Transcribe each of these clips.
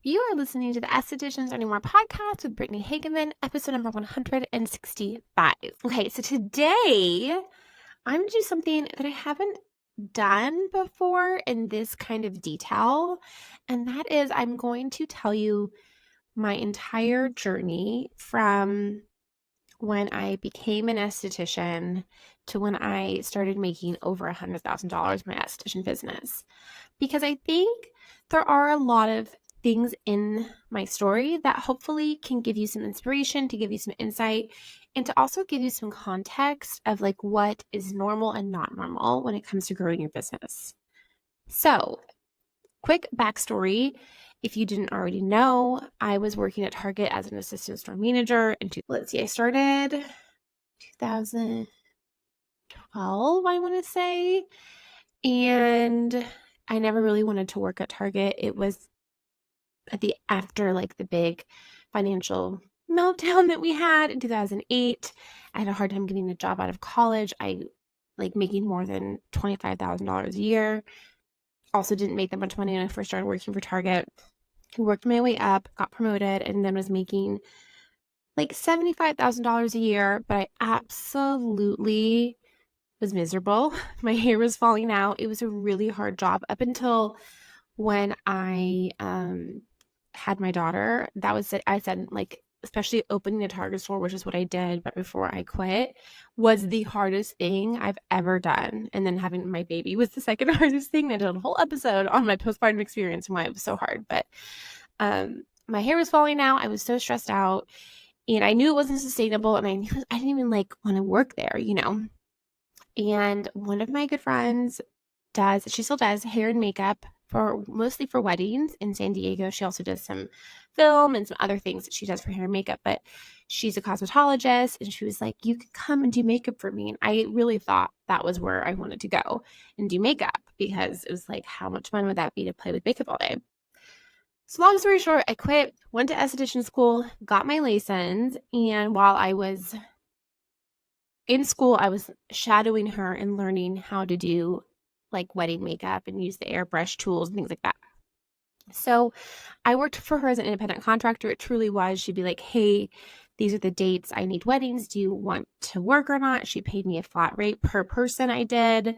You are listening to the Estheticians Anymore podcast with Brittany Hageman, episode number 165. Okay, so today I'm going to do something that I haven't done before in this kind of detail, and that is I'm going to tell you my entire journey from when I became an esthetician to when I started making over $100,000 in my esthetician business. Because I think there are a lot of things in my story that hopefully can give you some inspiration, to give you some insight, and to also give you some context of like what is normal and not normal when it comes to growing your business. So, quick backstory. If you didn't already know, I was working at Target as an assistant store manager. And I started 2012, I want to say. And I never really wanted to work at Target. It was after like the big financial meltdown that we had in 2008. I had a hard time getting a job out of college. I like making more than $25,000 a year. Also didn't make that much money when I first started working for Target. I worked my way up, got promoted, and then was making like $75,000 a year, but I absolutely was miserable. My hair was falling out. It was a really hard job up until when I had my daughter. That was it. I said, like, especially opening a Target store, which is what I did, but before I quit, was the hardest thing I've ever done. And then having my baby was the second hardest thing. I did a whole episode on my postpartum experience and why it was so hard. But my hair was falling out. I was so stressed out, and I knew it wasn't sustainable. And I didn't even like want to work there, you know. And one of my good friends she still does hair and makeup for mostly for weddings in San Diego. She also does some film and some other things that she does for hair and makeup, but she's a cosmetologist, and she was like, you could come and do makeup for me. And I really thought that was where I wanted to go and do makeup, because it was like, how much fun would that be to play with makeup all day? So long story short, I quit, went to esthetician school, got my license, and while I was in school, I was shadowing her and learning how to do like wedding makeup and use the airbrush tools and things like that. So I worked for her as an independent contractor. It truly was. She'd be like, hey, these are the dates. I need weddings. Do you want to work or not? She paid me a flat rate per person I did.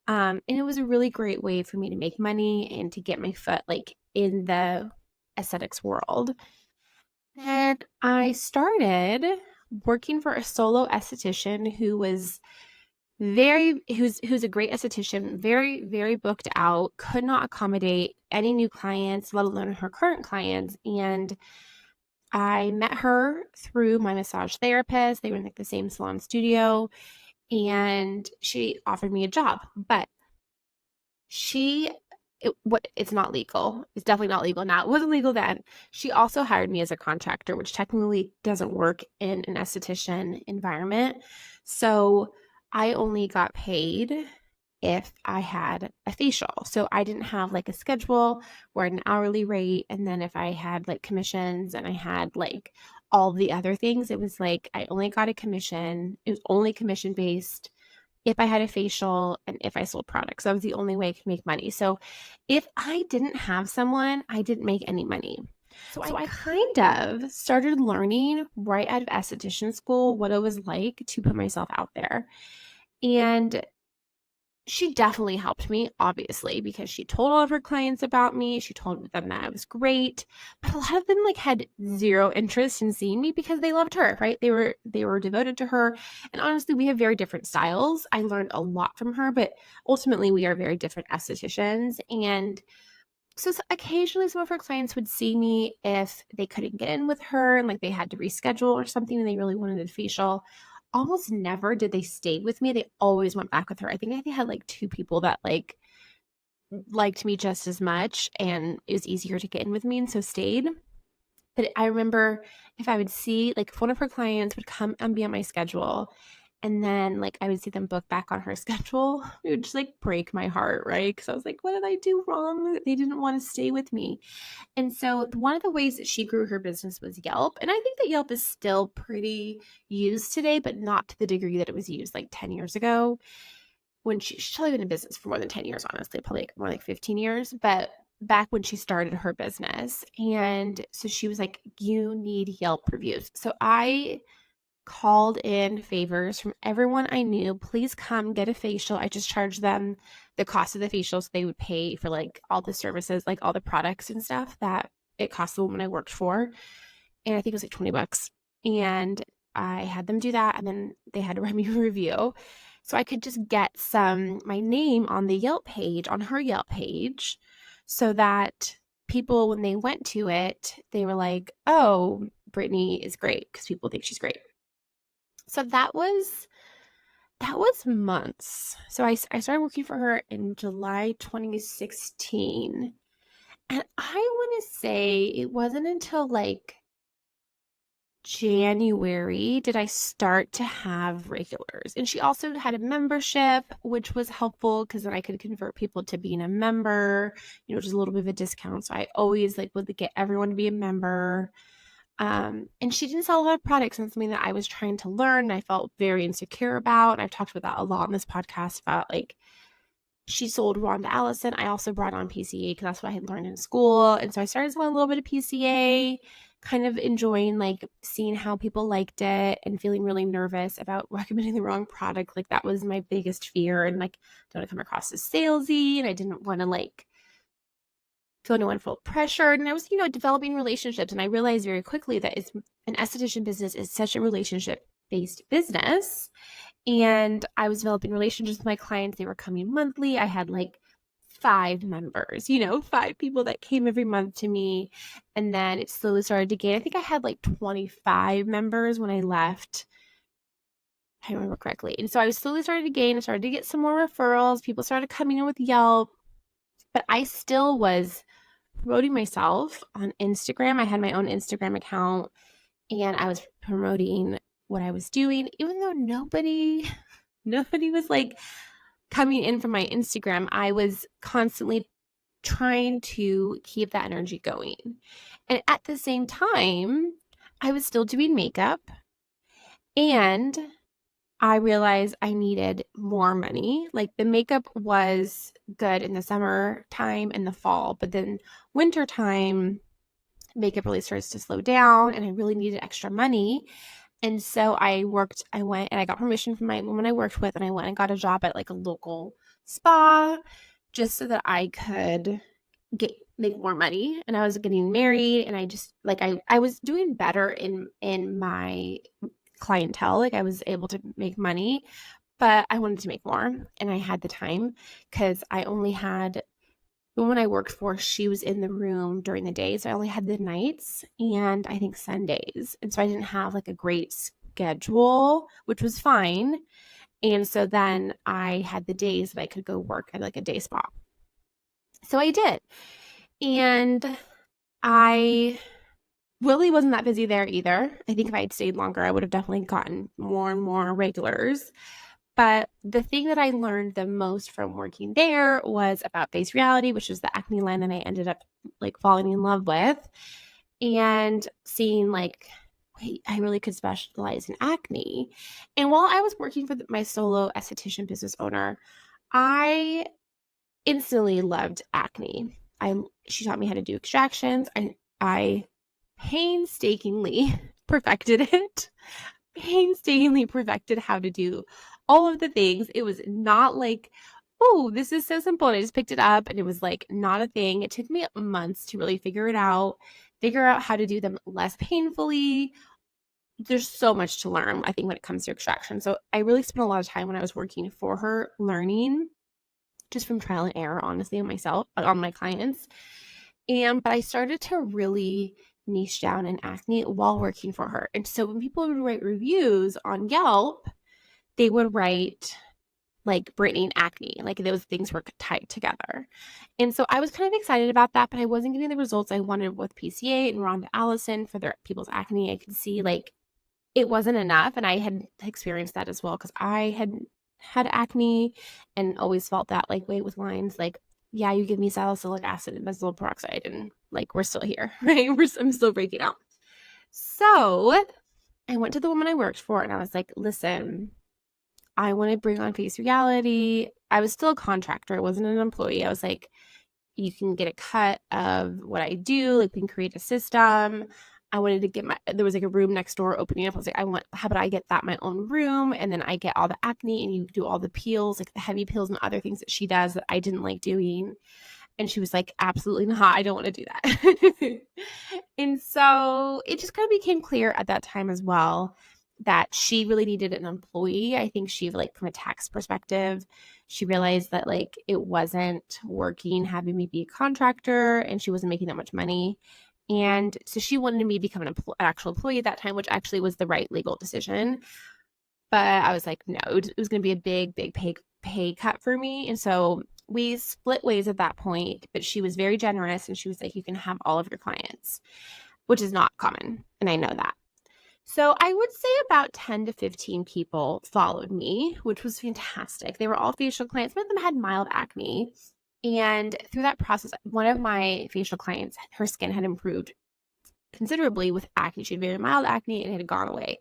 And it was a really great way for me to make money and to get my foot like in the aesthetics world. And I started working for a solo esthetician who's a great esthetician, very, very booked out, could not accommodate any new clients, let alone her current clients. And I met her through my massage therapist. They were in like the same salon studio, and she offered me a job, but it's not legal. It's definitely not legal now. It wasn't legal then. She also hired me as a contractor, which technically doesn't work in an esthetician environment. So I only got paid if I had a facial. So I didn't have like a schedule or an hourly rate. And then if I had like commissions and I had like all the other things, it was like I only got a commission. It was only commission based if I had a facial and if I sold products. That was the only way I could make money. So if I didn't have someone, I didn't make any money. So I kind of started learning right out of esthetician school what it was like to put myself out there. And she definitely helped me, obviously, because she told all of her clients about me. She told them that I was great, but a lot of them like had zero interest in seeing me because they loved her, right? They were devoted to her. And honestly, we have very different styles. I learned a lot from her, but ultimately we are very different estheticians. And so occasionally some of her clients would see me if they couldn't get in with her and like they had to reschedule or something and they really wanted a facial. Almost never did they stay with me. They always went back with her. I think they had like two people that like liked me just as much, and it was easier to get in with me, and so stayed. But I remember if I would see like if one of her clients would come and be on my schedule, and then like I would see them book back on her schedule, it would just like break my heart, right? Because I was like, what did I do wrong? They didn't want to stay with me. And so one of the ways that she grew her business was Yelp. And I think that Yelp is still pretty used today, but not to the degree that it was used like 10 years ago when she's probably been in business for more than 10 years, honestly, probably more like 15 years. But back when she started her business. And so she was like, you need Yelp reviews. So I called in favors from everyone I knew. Please come get a facial. I just charged them the cost of the facial, so they would pay for like all the services, like all the products and stuff that it cost the woman I worked for. And I think it was like $20. And I had them do that, and then they had to write me a review. So I could just get my name on the Yelp page, on her Yelp page, so that people, when they went to it, they were like, oh, Brittany is great, because people think she's great. So that was months. So I started working for her in July 2016. And I want to say it wasn't until like January did I start to have regulars. And she also had a membership, which was helpful because then I could convert people to being a member, just a little bit of a discount. So I always would get everyone to be a member. And she didn't sell a lot of products, and something that I was trying to learn and I felt very insecure about. And I've talked about that a lot on this podcast about she sold Rhonda Allison. I also brought on PCA because that's what I had learned in school. And so I started selling a little bit of PCA, kind of enjoying seeing how people liked it and feeling really nervous about recommending the wrong product. That was my biggest fear. And don't want to come across as salesy, and I didn't want to feel anyone felt pressured. And I was, developing relationships. And I realized very quickly that an esthetician business is such a relationship-based business. And I was developing relationships with my clients. They were coming monthly. I had 5 members, 5 people that came every month to me. And then it slowly started to gain. I think I had 25 members when I left. I remember correctly. And so I was slowly starting to gain. I started to get some more referrals. People started coming in with Yelp. But I still was promoting myself on Instagram. I had my own Instagram account, and I was promoting what I was doing, even though nobody was coming in from my Instagram. I was constantly trying to keep that energy going. And at the same time, I was still doing makeup, and I realized I needed more money. The makeup was good in the summertime and the fall, but then winter time, makeup really starts to slow down, and I really needed extra money. And so I went and I got permission from my woman I worked with, and I went and got a job at a local spa just so that I could make more money. And I was getting married, and I just I was doing better in my clientele. I was able to make money, but I wanted to make more, and I had the time because I only had the woman I worked for. She was in the room during the day, so I only had the nights and I think Sundays. And so I didn't have a great schedule, which was fine. And so then I had the days that I could go work at a day spa. So I did. And I really wasn't that busy there either. I think if I had stayed longer, I would have definitely gotten more and more regulars. But the thing that I learned the most from working there was about Face Reality, which was the acne line that I ended up falling in love with, and seeing wait, I really could specialize in acne. And while I was working for my solo esthetician business owner, I instantly loved acne. She taught me how to do extractions. I painstakingly perfected it. Painstakingly perfected how to do all of the things. It was not oh, this is so simple. And I just picked it up, and it was not a thing. It took me months to really figure out how to do them less painfully. There's so much to learn, I think, when it comes to extraction. So I really spent a lot of time when I was working for her learning, just from trial and error, honestly, on myself, on my clients. But I started to really niche down in acne while working for her. And so when people would write reviews on Yelp, they would write Brittany and acne, those things were tied together. And so I was kind of excited about that, but I wasn't getting the results I wanted with PCA and Rhonda Allison for their people's acne. I could see it wasn't enough. And I had experienced that as well, because I had acne and always felt that way with lines, yeah, you give me salicylic acid and benzoyl peroxide, and we're still here, right? I'm still breaking out. So I went to the woman I worked for, and I was like, listen, I want to bring on Face Reality. I was still a contractor. I wasn't an employee. I was like, you can get a cut of what I do. Like, we can create a system. I wanted to get there was like a room next door opening up. I was like, how about I get that my own room? And then I get all the acne and you do all the peels, like the heavy peels and other things that she does that I didn't like doing. And she was like, absolutely not. I don't want to do that. And so it just kind of became clear at that time as well that she really needed an employee. I think she, like, from a tax perspective, she realized that like it wasn't working having me be a contractor and she wasn't making that much money. And so she wanted me to become an actual employee at that time, which actually was the right legal decision. But I was like, no, it was going to be a big pay cut for me. And so we split ways at that point, but she was very generous and she was like, you can have all of your clients, which is not common. And I know that. So I would say about 10 to 15 people followed me, which was fantastic. They were all facial clients. Some of them had mild acne. And through that process, one of my facial clients, her skin had improved considerably with acne. She had very mild acne and it had gone away.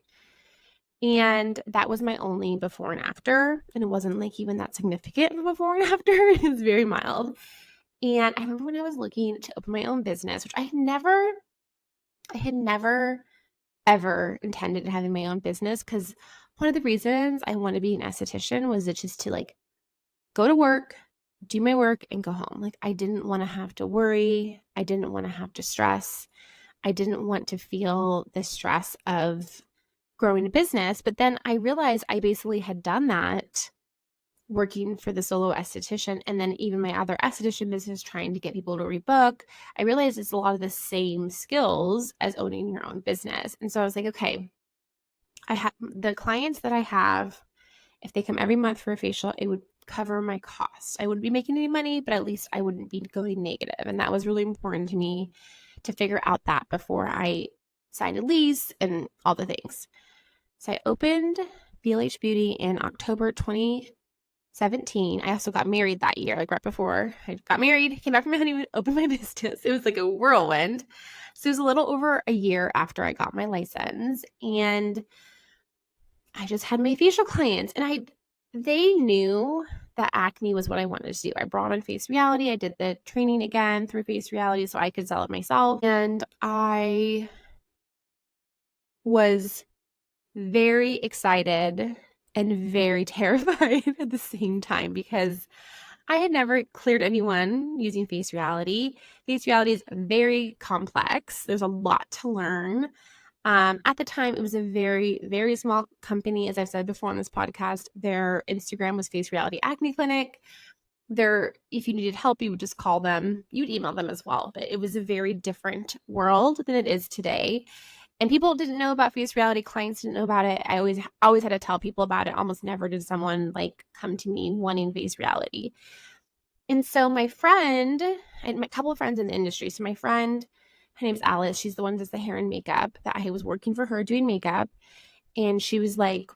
And that was my only before and after. And it wasn't like even that significant of a before and after. It was very mild. And I remember when I was looking to open my own business, which I had never ever intended having my own business, because one of the reasons I want to be an esthetician was it just to like go to work, do my work, and go home. Like, I didn't want to have to worry. I didn't want to have to stress. I didn't want to feel the stress of growing a business. But then I realized I basically had done that working for the solo esthetician, and then even my other esthetician business, trying to get people to rebook. I realized it's a lot of the same skills as owning your own business. And so I was like, okay, I have the clients that I have, if they come every month for a facial, it would cover my costs. I wouldn't be making any money, but at least I wouldn't be going negative. And that was really important to me to figure out that before I signed a lease and all the things. So I opened BLH Beauty in October 2017. I also got married that year, like right before I got married, came back from my honeymoon, opened my business. It was like a whirlwind. So it was a little over a year after I got my license, and I just had my facial clients, and they knew that acne was what I wanted to do. I brought on Face Reality. I did the training again through Face Reality so I could sell it myself. And I was very excited and very terrified at the same time, because I had never cleared anyone using Face Reality. Face Reality is very complex. There's a lot to learn. At the time, it was a very, very small company. As I've said before on this podcast, their Instagram was Face Reality Acne Clinic. If you needed help, you would just call them. You'd email them as well. But it was a very different world than it is today. And people didn't know about Face Reality. Clients didn't know about it. I always had to tell people about it. Almost never did someone like come to me wanting Face Reality. And so my friend, and a couple of friends in the industry. So my friend, her name's Alice. She's the one that does the hair and makeup. That I was working for her doing makeup. And she was like,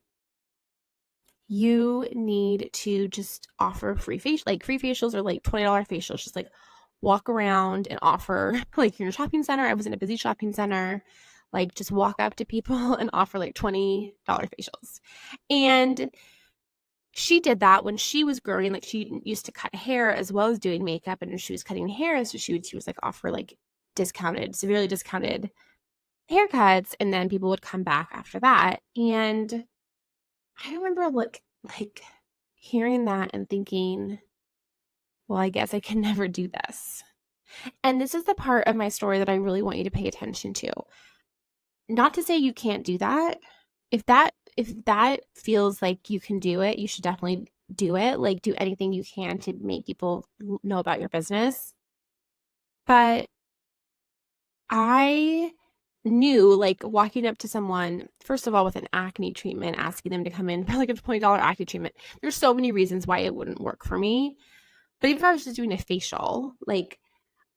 you need to just offer free facials or like $20 facials. Just like walk around and offer, like, in your shopping center. I was in a busy shopping center. Like, just walk up to people and offer like $20 facials. And she did that when she was growing. Like, she used to cut hair as well as doing makeup, and she was cutting hair, so she was like offer like severely discounted haircuts, and then people would come back after that. And I remember like hearing that and thinking, well, I guess I can never do this. And this is the part of my story that I really want you to pay attention to. Not to say you can't do that. If that feels like you can do it, you should definitely do it. Like, do anything you can to make people know about your business. But I knew, like, walking up to someone, first of all, with an acne treatment, asking them to come in for like a $20 acne treatment, there's so many reasons why it wouldn't work for me. But even if I was just doing a facial, like,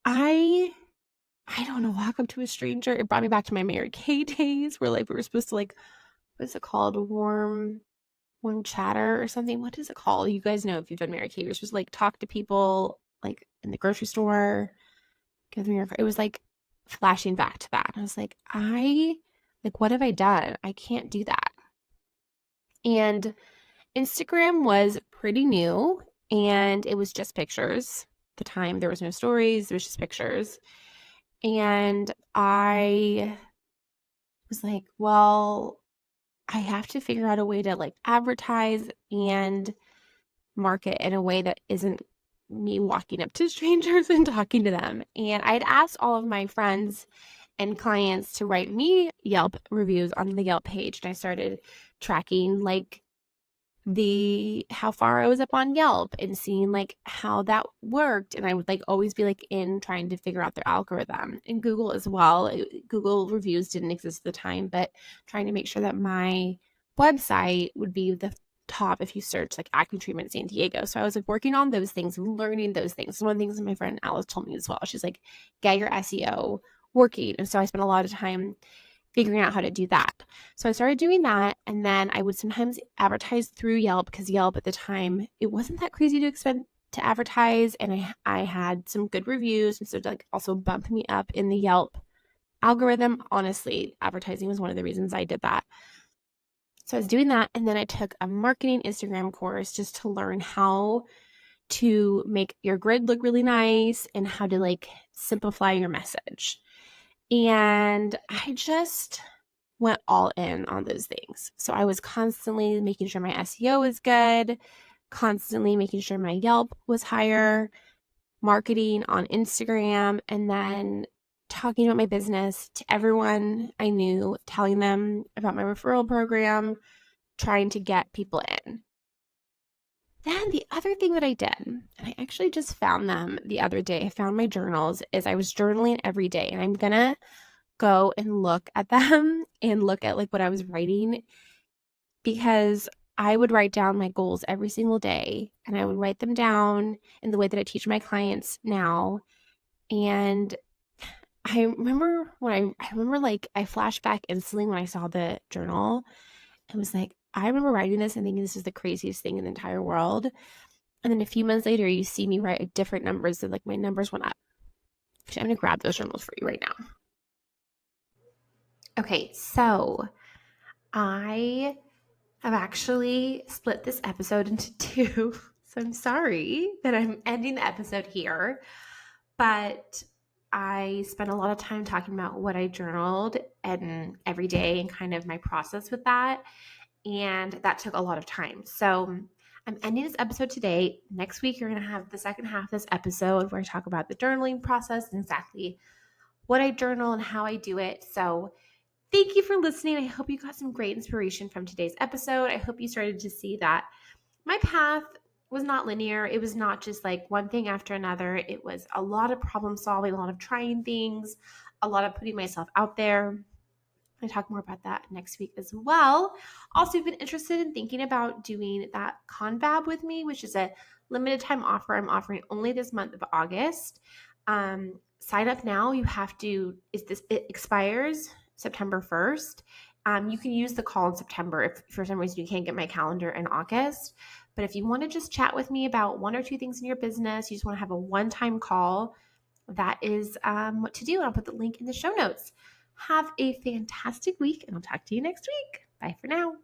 I don't know, walk up to a stranger. It brought me back to my Mary Kay days where like we were supposed to like, what's it called? Warm chatter or something. What is it called? You guys know if you've done Mary Kay. You're supposed to like talk to people like in the grocery store. Give them your. It was like flashing back to that. I was like, what have I done? I can't do that. And Instagram was pretty new, and it was just pictures. the time there was no stories, there was just pictures. And I was like, well, I have to figure out a way to like advertise and market in a way that isn't me walking up to strangers and talking to them. And I'd asked all of my friends and clients to write me Yelp reviews on the Yelp page. And I started tracking like how far I was up on Yelp and seeing like how that worked. And I would like always be like in trying to figure out their algorithm, and Google as well. Google reviews didn't exist at the time, but trying to make sure that my website would be the top if you search like acne treatment San Diego. So I was like working on those things and learning those things. One of the things that my friend Alice told me as well, she's like, get your SEO working. And so I spent a lot of time figuring out how to do that. So I started doing that, and then I would sometimes advertise through Yelp, because Yelp at the time, it wasn't that crazy to advertise, and I had some good reviews, and so like also bumped me up in the Yelp algorithm. Honestly, advertising was one of the reasons I did that. So I was doing that, and then I took a marketing Instagram course just to learn how to make your grid look really nice and how to like simplify your message. And I just went all in on those things. So I was constantly making sure my SEO was good, constantly making sure my Yelp was higher, marketing on Instagram, and then talking about my business to everyone I knew, telling them about my referral program, trying to get people in. Then the other thing that I did, and I actually just found them the other day, I found my journals, is I was journaling every day, and I'm going to go and look at them and look at like what I was writing, because I would write down my goals every single day, and I would write them down in the way that I teach my clients now. And I remember like I flashed back instantly when I saw the journal. I was like, I remember writing this and thinking this is the craziest thing in the entire world. And then a few months later, you see me write different numbers, and like my numbers went up. Actually, I'm going to grab those journals for you right now. Okay, so I have actually split this episode into two. So I'm sorry that I'm ending the episode here, but I spent a lot of time talking about what I journaled and every day and kind of my process with that. And that took a lot of time. So I'm ending this episode today. Next week, you're going to have the second half of this episode where I talk about the journaling process and exactly what I journal and how I do it. So thank you for listening. I hope you got some great inspiration from today's episode. I hope you started to see that my path was not linear. It was not just like one thing after another. It was a lot of problem solving, a lot of trying things, a lot of putting myself out there. I talk more about that next week as well. Also, if you've been interested in thinking about doing that confab with me, which is a limited time offer I'm offering only this month of August. Sign up now. You have to, it expires September 1st. You can use the call in September if for some reason you can't get my calendar in August. But if you want to just chat with me about one or two things in your business, you just want to have a one-time call, that is what to do. I'll put the link in the show notes. Have a fantastic week, and I'll talk to you next week. Bye for now.